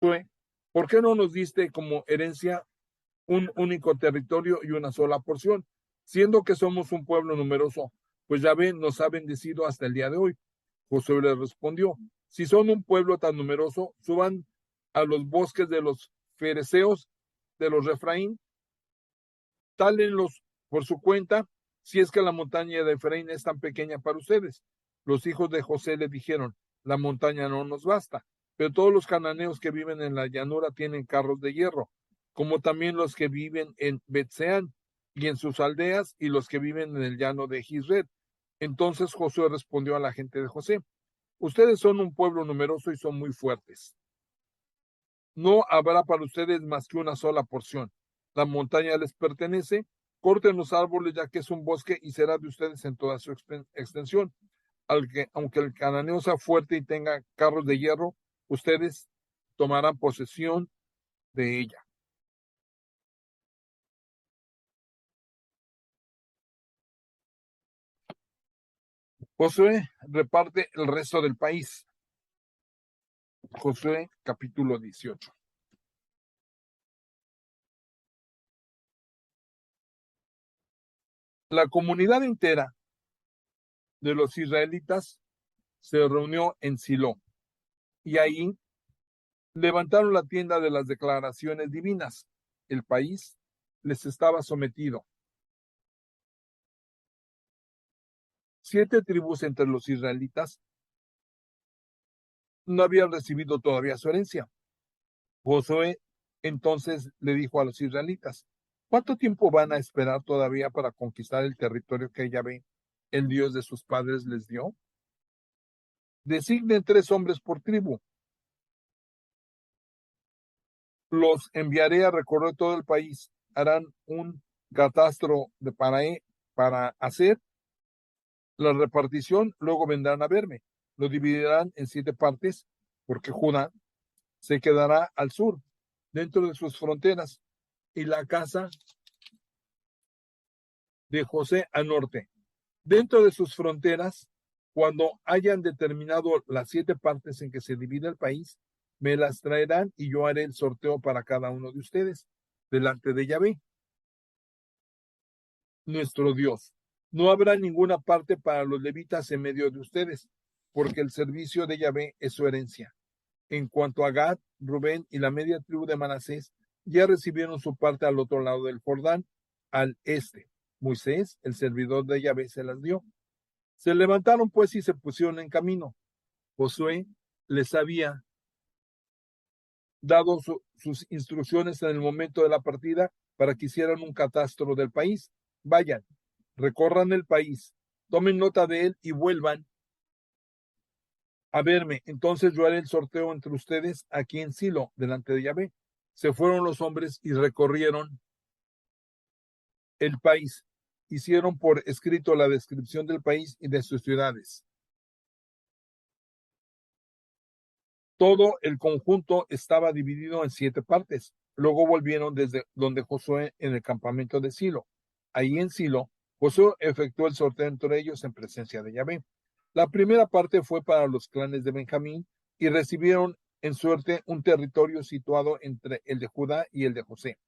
Josué, ¿por qué no nos diste como herencia un único territorio y una sola porción, siendo que somos un pueblo numeroso? Pues Yahvé nos ha bendecido hasta el día de hoy. Josué le respondió: si son un pueblo tan numeroso, suban a los bosques de los fereceos, de los Refraín, tálenlos por su cuenta, si es que la montaña de Efraín es tan pequeña para ustedes. Los hijos de José le dijeron: la montaña no nos basta, pero todos los cananeos que viven en la llanura tienen carros de hierro, como también los que viven en Betseán y en sus aldeas, y los que viven en el llano de Gisred. Entonces Josué respondió a la gente de José: ustedes son un pueblo numeroso y son muy fuertes. No habrá para ustedes más que una sola porción. La montaña les pertenece. Corten los árboles, ya que es un bosque, y será de ustedes en toda su extensión. Aunque el cananeo sea fuerte y tenga carros de hierro, ustedes tomarán posesión de ella. Josué reparte el resto del país. Josué capítulo 18. La comunidad entera de los israelitas se reunió en Silo, y ahí levantaron la tienda de las declaraciones divinas. El país les estaba sometido. 7 tribus entre los israelitas no habían recibido todavía su herencia. Josué entonces le dijo a los israelitas: ¿cuánto tiempo van a esperar todavía para conquistar el territorio que Yahvé, el Dios de sus padres, les dio? Designen 3 hombres por tribu. Los enviaré a recorrer todo el país. Harán un catastro para hacer la repartición, luego vendrán a verme. Lo dividirán en 7 partes, porque Judá se quedará al sur, dentro de sus fronteras, y la casa de José al norte. Dentro de sus fronteras, cuando hayan determinado las 7 partes en que se divide el país, me las traerán y yo haré el sorteo para cada uno de ustedes, delante de Yahvé, nuestro Dios. No habrá ninguna parte para los levitas en medio de ustedes, porque el servicio de Yahvé es su herencia. En cuanto a Gad, Rubén y la media tribu de Manasés, ya recibieron su parte al otro lado del Jordán, al este. Moisés, el servidor de Yahvé, se las dio. Se levantaron pues y se pusieron en camino. Josué les había dado sus instrucciones en el momento de la partida para que hicieran un catastro del país. Vayan, recorran el país, tomen nota de él y vuelvan a verme. Entonces yo haré el sorteo entre ustedes aquí en Silo, delante de Yahvé. Se fueron los hombres y recorrieron el país. Hicieron por escrito la descripción del país y de sus ciudades. Todo el conjunto estaba dividido en 7 partes. Luego volvieron desde donde Josué en el campamento de Silo. Ahí en Silo, Josué efectuó el sorteo entre ellos en presencia de Yahvé. La primera parte fue para los clanes de Benjamín y recibieron en suerte un territorio situado entre el de Judá y el de José.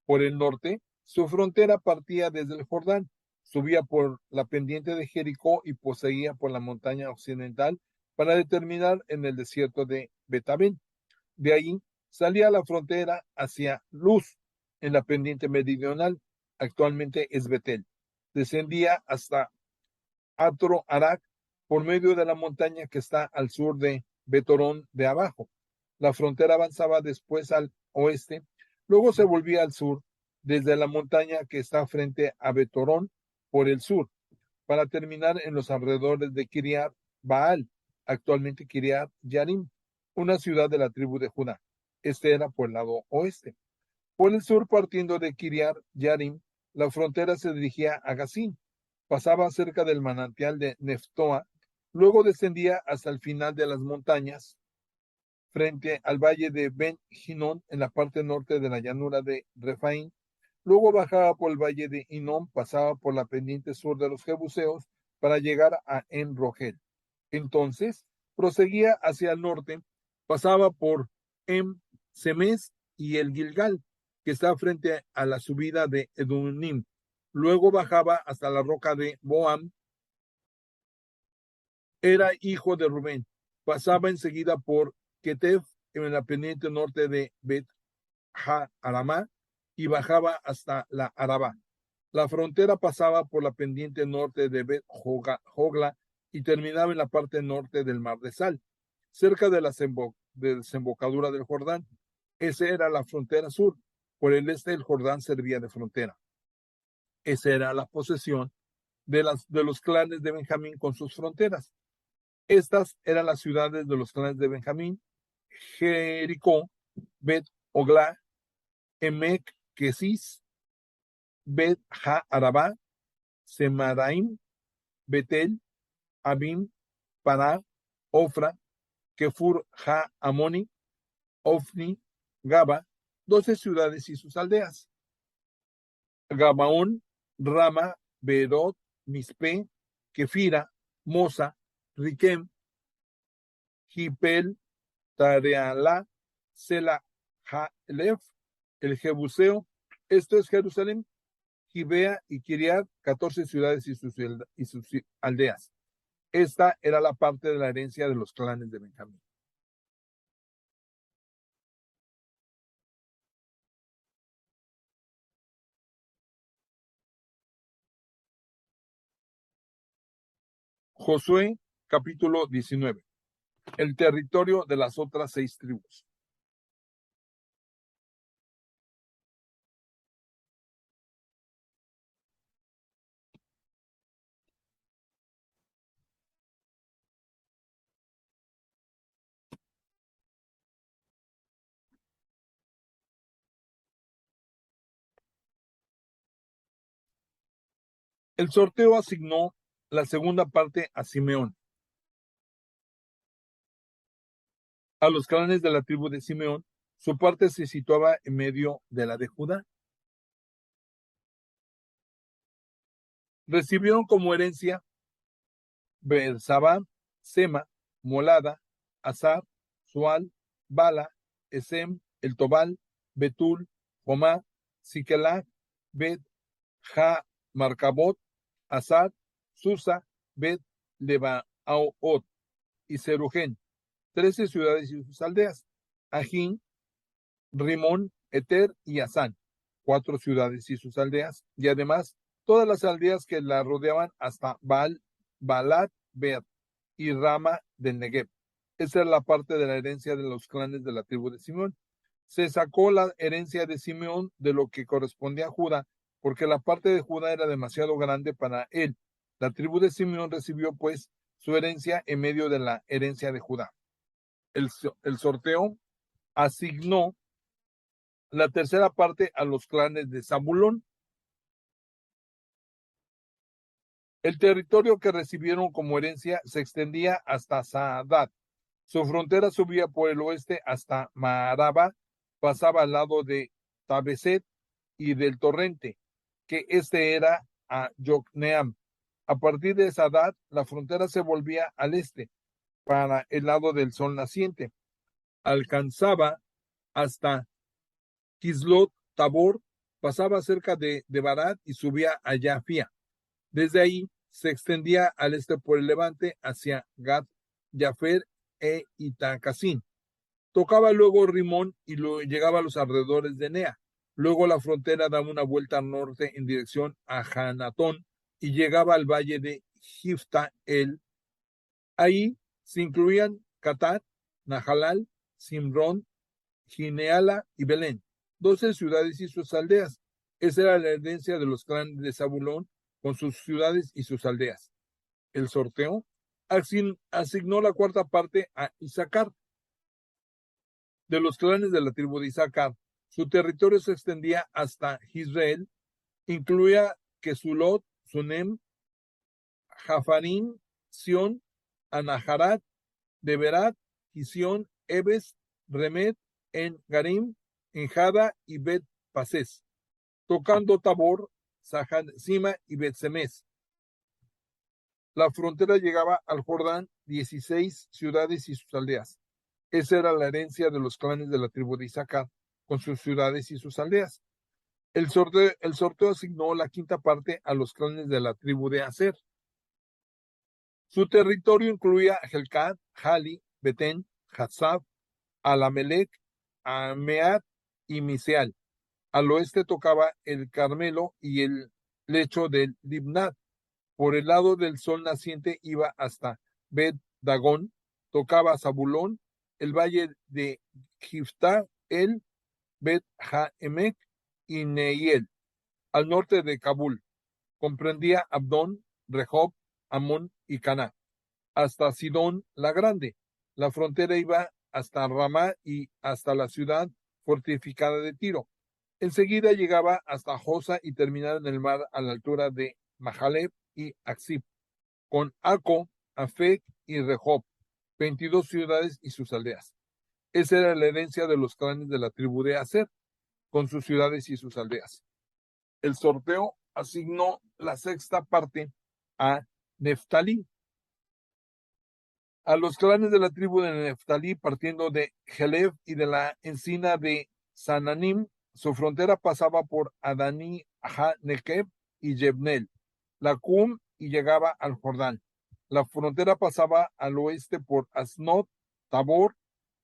Por el norte, su frontera partía desde el Jordán, subía por la pendiente de Jericó y poseía por la montaña occidental para determinar en el desierto de Betabén. De ahí salía la frontera hacia Luz, en la pendiente meridional, actualmente es Betel. Descendía hasta Atro Arak por medio de la montaña que está al sur de Betorón de abajo. La frontera avanzaba después al oeste, luego se volvía al sur desde la montaña que está frente a Betorón por el sur, para terminar en los alrededores de Kiriat Baal, actualmente Kiriat Yarim, una ciudad de la tribu de Judá. Este era por el lado oeste. Por el sur, partiendo de Kiriat Yarim, la frontera se dirigía a Gazín, pasaba cerca del manantial de Neftoa, luego descendía hasta el final de las montañas, frente al valle de Ben Hinnom, en la parte norte de la llanura de Refaín. Luego bajaba por el valle de Hinnom, pasaba por la pendiente sur de los Jebuseos para llegar a En Rogel. Entonces proseguía hacia el norte, pasaba por En Semes y el Gilgal, que está frente a la subida de Edunim. Luego bajaba hasta la roca de Boam. Era hijo de Rubén. Pasaba enseguida por Ketef en la pendiente norte de Bet Ha-Aramá y bajaba hasta la Araba. La frontera pasaba por la pendiente norte de Bet Jogla y terminaba en la parte norte del Mar de Sal, cerca de la desembocadura del Jordán. Esa era la frontera sur. Por el este el Jordán servía de frontera. Esa era la posesión de los clanes de Benjamín con sus fronteras. Estas eran las ciudades de los clanes de Benjamín: Jericó, Bet Ogla, Emek Kesis, Bet Ha-Arabá, Semaraim, Betel, Abim, Pará, Ofra, Kefur Ha-Amoni, Ofni, Gaba, 12 ciudades y sus aldeas. Gabaón, Rama, Beerot, Mispe, Kefira, Mosa, Riquem, Gipel, Tarealá, Sela, Jalef, el Jebuseo, esto es Jerusalén, Gibea y Kiriat, 14 ciudades y sus aldeas. Esta era la parte de la herencia de los clanes de Benjamín. Josué, capítulo 19. El territorio de las otras 6 tribus. El sorteo asignó la segunda parte a Simeón. A los clanes de la tribu de Simeón, su parte se situaba en medio de la de Judá. Recibieron como herencia Beersabá, Sema, Molada, Azar, Sual, Bala, Esem, El Tobal, Betul, Jomá, Siquelá, Bet, Ja, Marcabot, Azar, Susa, Bet, Lebaot y Serugén, 13 ciudades y sus aldeas. Ajín, Rimón, Eter y Asán, 4 ciudades y sus aldeas, y además todas las aldeas que la rodeaban hasta Balat, Ber y Rama del Negev. Esa es la parte de la herencia de los clanes de la tribu de Simeón. Se sacó la herencia de Simeón de lo que correspondía a Judá, porque la parte de Judá era demasiado grande para él. La tribu de Simeón recibió pues su herencia en medio de la herencia de Judá. El sorteo asignó la tercera parte a los clanes de Zabulón. El territorio que recibieron como herencia se extendía hasta Saadat. Su frontera subía por el oeste hasta Maaraba, pasaba al lado de Tabeset y del torrente, que este era a Yocneam. A partir de Saadat, la frontera se volvía al este, para el lado del sol naciente. Alcanzaba hasta Kislot Tabor, pasaba cerca de Barat y subía a Yafia. Desde ahí se extendía al este por el levante hacia Gat, Jafer e Itacasín. Tocaba luego Rimón y llegaba a los alrededores de Nea. Luego la frontera daba una vuelta al norte en dirección a Hanatón y llegaba al valle de Jifta el. Ahí se incluían Catat, Nahalal, Simrón, Gineala y Belén, 12 ciudades y sus aldeas. Esa era la herencia de los clanes de Zabulón con sus ciudades y sus aldeas. El sorteo asignó la cuarta parte a Isaacar. De los clanes de la tribu de Isaacar, su territorio se extendía hasta Israel, incluía Kesulot, Sunem, Jafarín, Sión, Anaharat, Deberat, Gisión, Ebes, Remet, En Garim, Enjada y Bet Pases, tocando Tabor, Sima y Bet-Semes. La frontera llegaba al Jordán, 16 ciudades y sus aldeas. Esa era la herencia de los clanes de la tribu de Isaacar, con sus ciudades y sus aldeas. El sorteo asignó la quinta parte a los clanes de la tribu de Aser. Su territorio incluía Helcat, Jali, Betén, Hatzab, Alamelec, Ameat y Miseal. Al oeste tocaba el Carmelo y el lecho del Libnat. Por el lado del sol naciente iba hasta Bet Dagón, tocaba Zabulón, el valle de Giftá, el Bet Haemek y Neiel. Al norte de Kabul comprendía Abdón, Rehob, Amón y Caná, hasta Sidón la Grande. La frontera iba hasta Ramá y hasta la ciudad fortificada de Tiro. Enseguida llegaba hasta Josa y terminaba en el mar a la altura de Mahaleb y Aksib, con Aco, Afec y Rehob, 22 ciudades y sus aldeas. Esa era la herencia de los clanes de la tribu de Aser, con sus ciudades y sus aldeas. El sorteo asignó la sexta parte a Neftalí. A los clanes de la tribu de Neftalí, partiendo de Helef y de la encina de Sananim, su frontera pasaba por Adaní, Nequeb y Jebnel, Lacum y llegaba al Jordán. La frontera pasaba al oeste por Asnot, Tabor,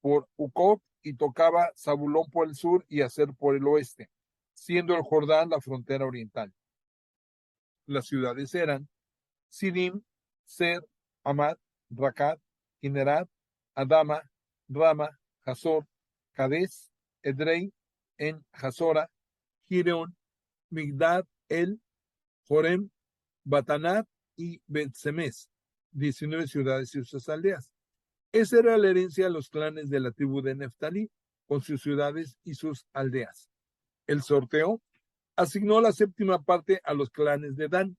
por Ucop y tocaba Zabulón por el sur y Aser por el oeste, siendo el Jordán la frontera oriental. Las ciudades eran Sidim, Ser, Amad, Racat, Kinerat, Adama, Rama, Hazor, Cades, Edrei, En Hazora, Gireon, Migdad, El, Jorem, Batanat y Bet-Semes, 19 ciudades y sus aldeas. Esa era la herencia de los clanes de la tribu de Neftalí, con sus ciudades y sus aldeas. El sorteo asignó la séptima parte a los clanes de Dan.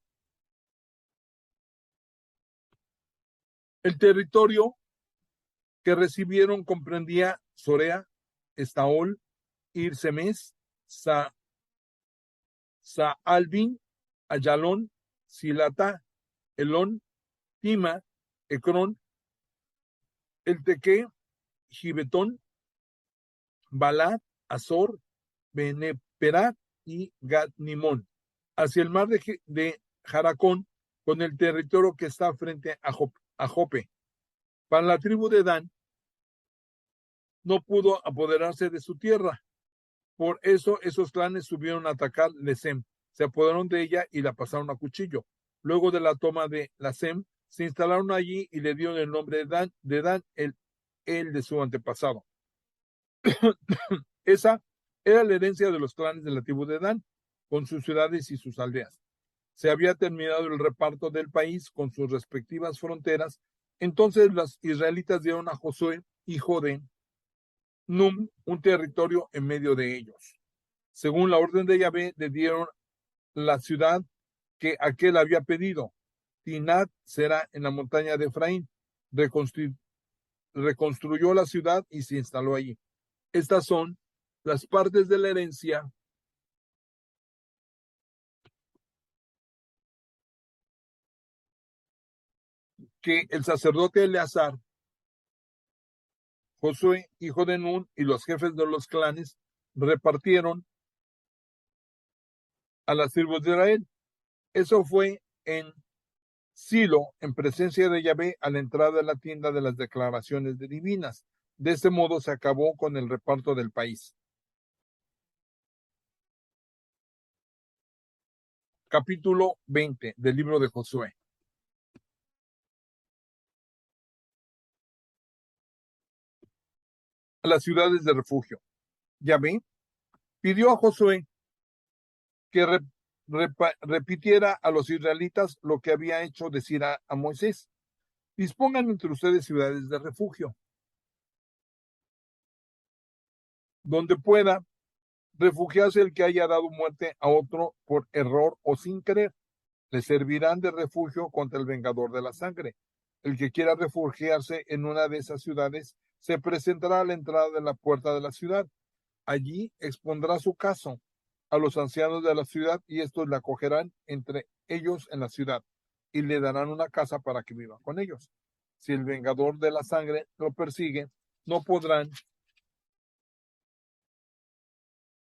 El territorio que recibieron comprendía Sorea, Estaol, Ir-Semes, Saalbin, Ayalón, Silata, Elón, Tima, Ecrón, El Teque, Gibetón, Balat, Azor, Beneperat y Gat-Nimón, hacia el mar de Jaracón, con el territorio que está frente a Jope. Para la tribu de Dan, no pudo apoderarse de su tierra. Por eso esos clanes subieron a atacar Lesem, se apoderaron de ella y la pasaron a cuchillo. Luego de la toma de Lesem, se instalaron allí y le dieron el nombre de Dan, el de su antepasado. Esa era la herencia de los clanes de la tribu de Dan, con sus ciudades y sus aldeas. Se había terminado el reparto del país con sus respectivas fronteras. Entonces los israelitas dieron a Josué, hijo de Num, un territorio en medio de ellos. Según la orden de Yahvé, le dieron la ciudad que aquel había pedido. Tinat será en la montaña de Efraín. Reconstruyó la ciudad y se instaló allí. Estas son las partes de la herencia que el sacerdote Eleazar, Josué, hijo de Nun, y los jefes de los clanes repartieron a las tribus de Israel. Eso fue en Silo, en presencia de Yahvé, a la entrada de la tienda de las declaraciones divinas. De este modo se acabó con el reparto del país. Capítulo 20 del libro de Josué. A las ciudades de refugio. Yahvé pidió a Josué que repitiera a los israelitas lo que había hecho decir a Moisés. Dispongan entre ustedes ciudades de refugio, donde pueda refugiarse el que haya dado muerte a otro por error o sin querer. Le servirán de refugio contra el vengador de la sangre. El que quiera refugiarse en una de esas ciudades se presentará a la entrada de la puerta de la ciudad. Allí expondrá su caso a los ancianos de la ciudad y estos le acogerán entre ellos en la ciudad y le darán una casa para que viva con ellos. Si el vengador de la sangre lo persigue, no podrán